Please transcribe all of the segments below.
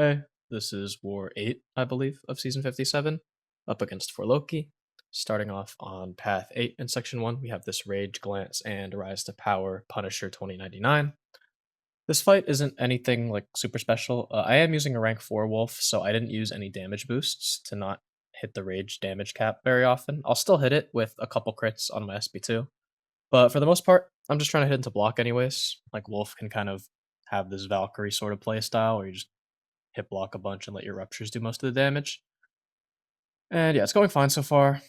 Hey, this is War 8, I believe, of Season 57, up against For Loki. Starting off on Path 8 in Section 1, we have this Rage, Glance, and Rise to Power Punisher 2099. This fight isn't anything like super special. I am using a rank 4 wolf, so I didn't use any damage boosts to not hit the rage damage cap very often. I'll still hit it with a couple crits on my SB2, but for the most part, I'm just trying to hit into block anyways. Like Wolf can kind of have this Valkyrie sort of play style where you just hit block a bunch and let your ruptures do most of the damage. And yeah, it's going fine so far.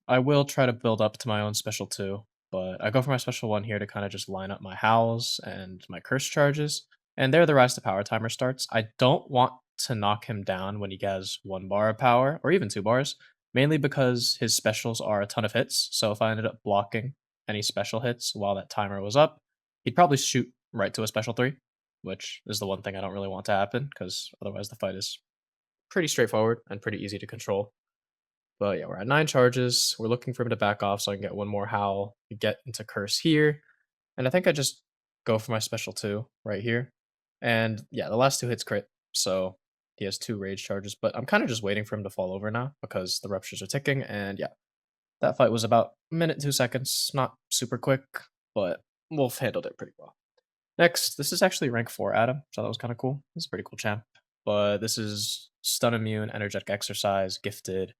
I will try to build up to my own special too, but I go for my special one here to kind of just line up my howls and my curse charges. And there the rise to power timer starts. I don't want to knock him down when he has 1 bar of power, or even 2 bars, mainly because his specials are a ton of hits. So if I ended up blocking any special hits while that timer was up, he'd probably shoot right to a special 3, which is the one thing I don't really want to happen, because otherwise the fight is pretty straightforward and pretty easy to control. But yeah, we're at 9 charges. We're looking for him to back off so I can get one more howl, get into curse here. And I think I just go for my special 2 right here. And yeah, the last 2 hits crit, so he has 2 rage charges, but I'm kind of just waiting for him to fall over now because the ruptures are ticking. And yeah, that fight was about a minute, 2 seconds. Not super quick, but Wolf handled it pretty well. Next, this is actually rank 4 Adam, so that was kind of cool. This is a pretty cool champ. But this is stun immune, energetic exercise, gifted.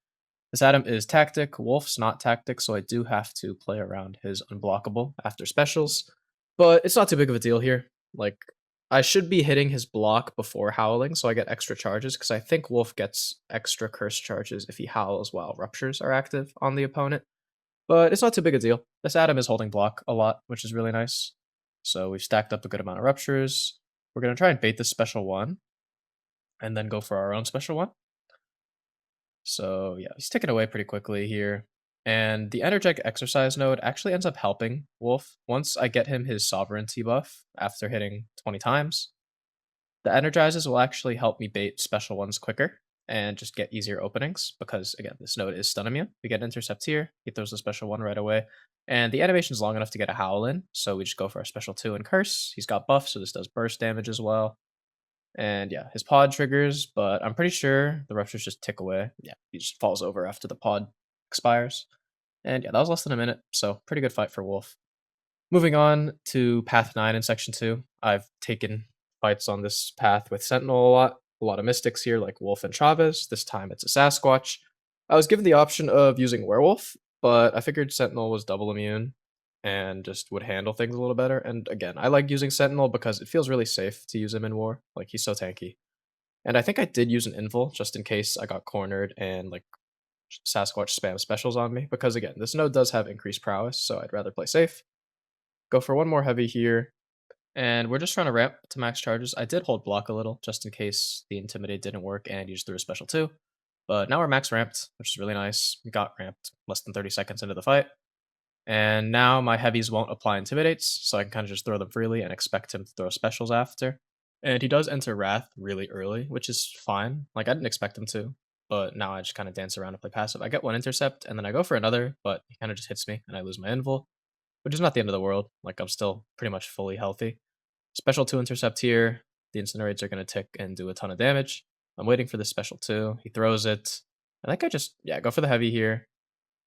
This Adam is tactic. Wolf's not tactic, so I do have to play around his unblockable after specials. But it's not too big of a deal here. Like, I should be hitting his block before howling, so I get extra charges, because I think Wolf gets extra curse charges if he howls while ruptures are active on the opponent. But it's not too big a deal. This Adam is holding block a lot, which is really nice. So we've stacked up a good amount of ruptures. We're going to try and bait this special one, and then go for our own special one. So yeah, he's ticking away pretty quickly here. And the energetic exercise node actually ends up helping Wolf. Once I get him his sovereignty buff after hitting 20 times, the energizes will actually help me bait special ones quicker and just get easier openings because, again, this node is stun immune. We get intercept here, he throws the special one right away. And the animation's long enough to get a howl in, so we just go for our special 2 and curse. He's got buff, so this does burst damage as well. And yeah, his pod triggers, but I'm pretty sure the ruptures just tick away. Yeah, he just falls over after the pod expires. And yeah, that was less than a minute, so pretty good fight for Wolf. Moving on to Path 9 in Section 2. I've taken fights on this path with Sentinel a lot. A lot of mystics here, like Wolf and Chavez. This time it's a Sasquatch. I was given the option of using Werewolf, but I figured Sentinel was double immune and just would handle things a little better. And again, I like using Sentinel because it feels really safe to use him in war. Like, he's so tanky. And I think I did use an invul just in case I got cornered and like Sasquatch spam specials on me. Because again, this node does have increased prowess, so I'd rather play safe. Go for one more heavy here. And we're just trying to ramp to max charges. I did hold block a little just in case the intimidate didn't work and you just threw a special 2. But now we're max ramped, which is really nice. We got ramped less than 30 seconds into the fight. And now my heavies won't apply intimidates, so I can kind of just throw them freely and expect him to throw specials after. And he does enter Wrath really early, which is fine. Like, I didn't expect him to, but now I just kind of dance around and play passive. I get one intercept, and then I go for another, but he kind of just hits me, and I lose my invul, which is not the end of the world. Like, I'm still pretty much fully healthy. Special 2 intercept here. The incinerates are going to tick and do a ton of damage. I'm waiting for the special 2. He throws it. I think I just, yeah, go for the heavy here.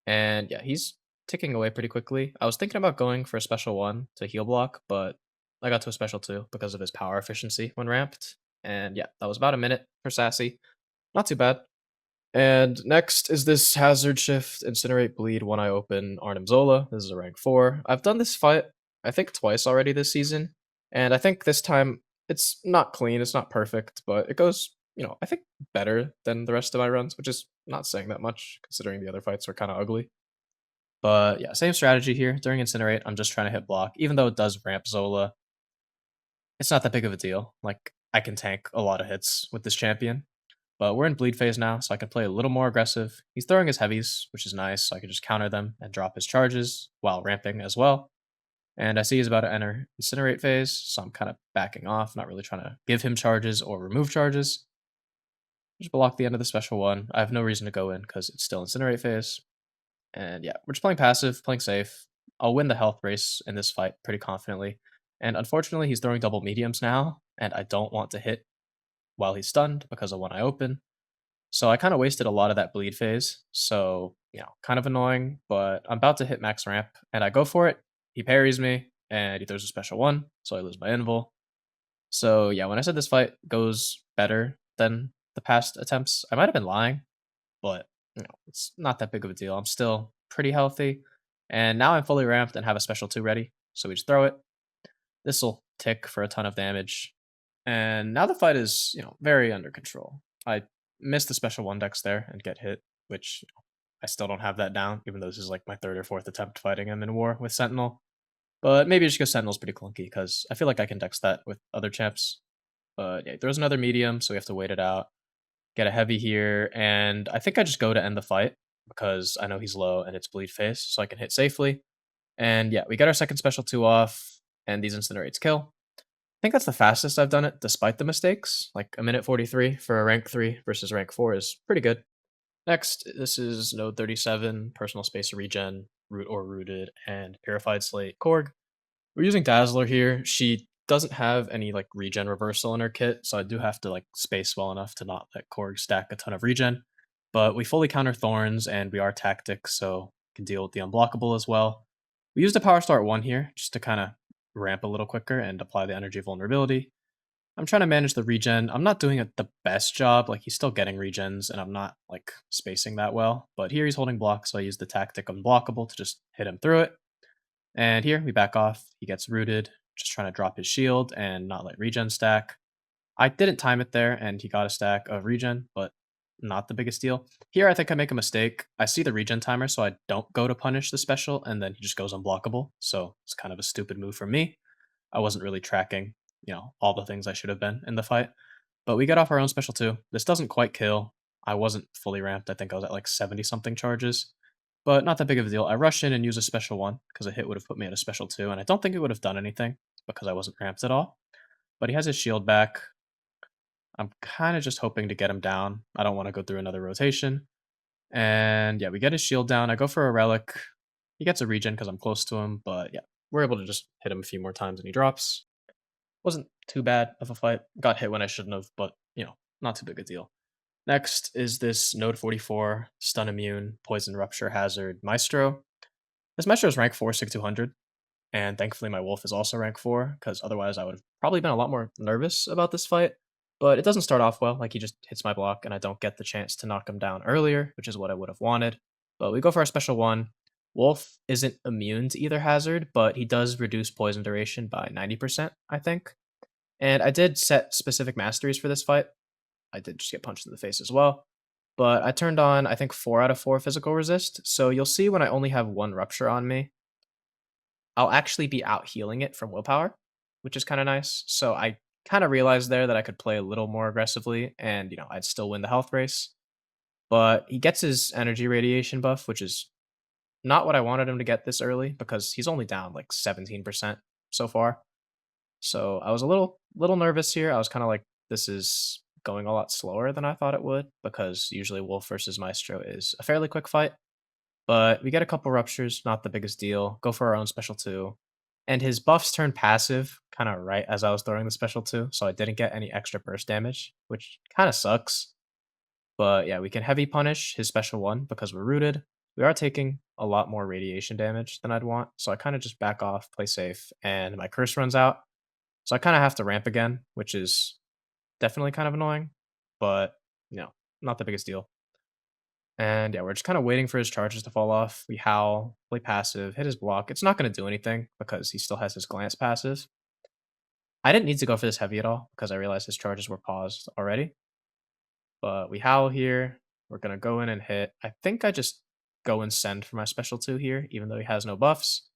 And yeah, he's ticking away pretty quickly. I was thinking about going for a special 1 to heal block, but I got to a special 2 because of his power efficiency when ramped. And yeah, that was about a minute for Sassy. Not too bad. And next is this Hazard Shift, Incinerate, Bleed, One Eye Open, Arnumzola. This is a rank 4. I've done this fight, I think, twice already this season. And I think this time it's not clean, it's not perfect, but it goes, I think better than the rest of my runs, which is not saying that much considering the other fights were kind of ugly. But yeah, same strategy here. During Incinerate, I'm just trying to hit block. Even though it does ramp Zola, it's not that big of a deal. Like, I can tank a lot of hits with this champion. But we're in bleed phase now, so I can play a little more aggressive. He's throwing his heavies, which is nice, so I can just counter them and drop his charges while ramping as well. And I see he's about to enter Incinerate phase, so I'm kind of backing off, not really trying to give him charges or remove charges. Just block the end of the special 1. I have no reason to go in because it's still Incinerate phase. And yeah, we're just playing passive, playing safe. I'll win the health race in this fight pretty confidently. And unfortunately, he's throwing double mediums now, and I don't want to hit while he's stunned because of one eye open. So I kind of wasted a lot of that bleed phase. So, kind of annoying, but I'm about to hit max ramp and I go for it. He parries me and he throws a special one. So I lose my invul. So yeah, when I said this fight goes better than the past attempts, I might have been lying, but it's not that big of a deal. I'm still pretty healthy. And now I'm fully ramped and have a special 2 ready. So we just throw it. This will tick for a ton of damage. And now the fight is, very under control. I missed the special 1 dex there and get hit, which I still don't have that down, even though this is like my 3rd or 4th attempt fighting him in war with Sentinel. But maybe just because Sentinel's pretty clunky, because I feel like I can dex that with other champs. But yeah, there's another medium, so we have to wait it out. Get a heavy here, and I think I just go to end the fight because I know he's low and it's bleed face, so I can hit safely. And yeah, we get our second special 2 off, and these incinerates kill. I think that's the fastest I've done it despite the mistakes. Like a minute 43 for a rank 3 versus rank 4 is pretty good. Next, this is node 37, personal space regen, root or rooted, and purified slate Corg. We're using Dazzler here. She doesn't have any like regen reversal in her kit, so I do have to like space well enough to not let Korg stack a ton of regen. But we fully counter Thorns and we are tactic, so can deal with the unblockable as well. We used a power start 1 here just to kind of ramp a little quicker and apply the energy vulnerability. I'm trying to manage the regen. I'm not doing it the best job. Like he's still getting regens, and I'm not like spacing that well. But here he's holding block, so I use the tactic unblockable to just hit him through it. And here we back off. He gets rooted, just trying to drop his shield and not let regen stack. I didn't time it there, and he got a stack of regen, but not the biggest deal. Here, I think I make a mistake. I see the regen timer, so I don't go to punish the special, and then he just goes unblockable. So it's kind of a stupid move from me. I wasn't really tracking, all the things I should have been in the fight. But we get off our own special too. This doesn't quite kill. I wasn't fully ramped. I think I was at like 70 something charges, but not that big of a deal. I rush in and use a special 1 because a hit would have put me at a special 2, and I don't think it would have done anything because I wasn't ramped at all. But he has his shield back. I'm kind of just hoping to get him down. I don't want to go through another rotation. And yeah, we get his shield down. I go for a relic. He gets a regen because I'm close to him, but yeah, we're able to just hit him a few more times and he drops. Wasn't too bad of a fight. Got hit when I shouldn't have, but not too big a deal. Next is this node 44, stun immune, poison rupture hazard, Maestro. This Maestro is rank 4, 6200, and thankfully my wolf is also rank 4, because otherwise I would have probably been a lot more nervous about this fight. But it doesn't start off well, like he just hits my block and I don't get the chance to knock him down earlier, which is what I would have wanted. But we go for our special 1. Wolf isn't immune to either hazard, but he does reduce poison duration by 90%, I think. And I did set specific masteries for this fight. I did just get punched in the face as well. But I turned on, I think, 4 out of 4 physical resist. So you'll see when I only have 1 rupture on me, I'll actually be out healing it from willpower, which is kind of nice. So I kind of realized there that I could play a little more aggressively and, I'd still win the health race. But he gets his energy radiation buff, which is not what I wanted him to get this early because he's only down like 17% so far. So I was a little nervous here. I was kind of like, this is going a lot slower than I thought it would because usually Wolf versus Maestro is a fairly quick fight. But we get a couple ruptures, not the biggest deal. Go for our own special 2. And his buffs turn passive kind of right as I was throwing the special 2, so I didn't get any extra burst damage, which kind of sucks. But yeah, we can heavy punish his special 1 because we're rooted. We are taking a lot more radiation damage than I'd want, so I kind of just back off, play safe, and my curse runs out. So I kind of have to ramp again, which is definitely kind of annoying, but not the biggest deal. And yeah, we're just kind of waiting for his charges to fall off. We howl, play passive, hit his block. It's not going to do anything because he still has his glance passive. I didn't need to go for this heavy at all because I realized his charges were paused already. But we howl here. We're going to go in and hit. I think I just go and send for my special 2 here, even though he has no buffs.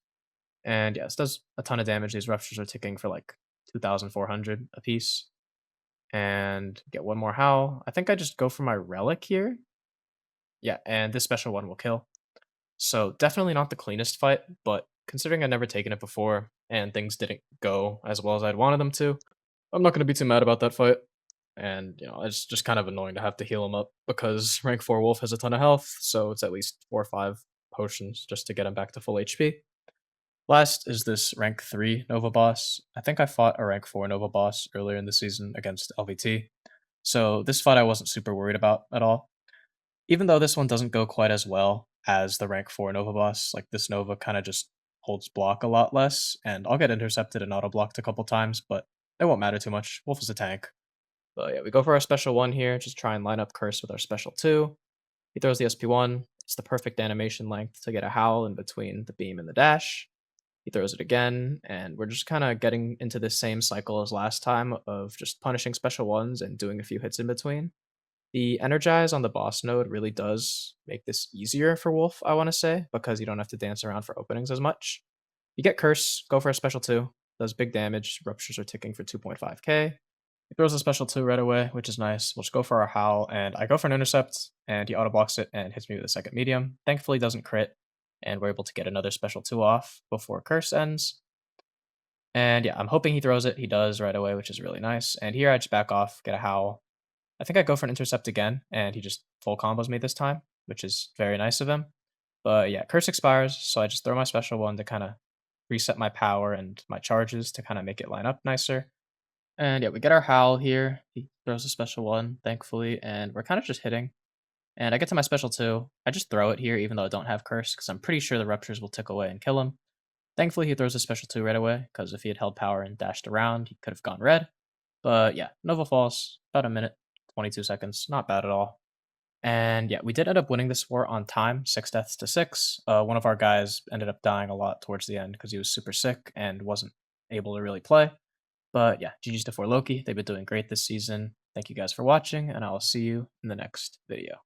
And yeah, this does a ton of damage. These ruptures are ticking for like 2,400 apiece. And get 1 more howl. I think I just go for my relic here. Yeah, and this special 1 will kill. So definitely not the cleanest fight, but considering I'd never taken it before and things didn't go as well as I'd wanted them to, I'm not going to be too mad about that fight. And, it's just kind of annoying to have to heal him up because rank 4 Wolf has a ton of health, so it's at least 4 or 5 potions just to get him back to full HP. Last is this rank 3 Nova boss. I think I fought a rank 4 Nova boss earlier in the season against LVT. So this fight I wasn't super worried about at all. Even though this one doesn't go quite as well as the rank 4 Nova boss, like this Nova kind of just holds block a lot less, and I'll get intercepted and auto blocked a couple times, but it won't matter too much. Wolf is a tank. But yeah, we go for our special 1 here, just try and line up Curse with our special 2. He throws the SP1. It's the perfect animation length to get a howl in between the beam and the dash. He throws it again, and we're just kind of getting into the same cycle as last time of just punishing special 1s and doing a few hits in between. The energize on the boss node really does make this easier for Wolf, I want to say, because you don't have to dance around for openings as much. You get Curse, go for a special 2, does big damage, ruptures are ticking for 2.5k. He throws a special 2 right away, which is nice. We'll just go for our howl, and I go for an intercept, and he auto blocks it and hits me with a second medium. Thankfully, doesn't crit, and we're able to get another special 2 off before Curse ends. And yeah, I'm hoping he throws it. He does right away, which is really nice. And here I just back off, get a howl. I think I go for an intercept again, and he just full combos me this time, which is very nice of him. But yeah, Curse expires, so I just throw my special 1 to kind of reset my power and my charges to kind of make it line up nicer. And yeah, we get our howl here. He throws a special 1, thankfully, and we're kind of just hitting. And I get to my special 2. I just throw it here, even though I don't have Curse, because I'm pretty sure the ruptures will tick away and kill him. Thankfully, he throws a special 2 right away, because if he had held power and dashed around, he could have gone red. But yeah, Nova falls, about a minute, 22 seconds, not bad at all. And yeah, we did end up winning this war on time, 6 deaths to 6. One of our guys ended up dying a lot towards the end because he was super sick and wasn't able to really play. But yeah, GG's to 4 Loki. They've been doing great this season. Thank you guys for watching, and I will see you in the next video.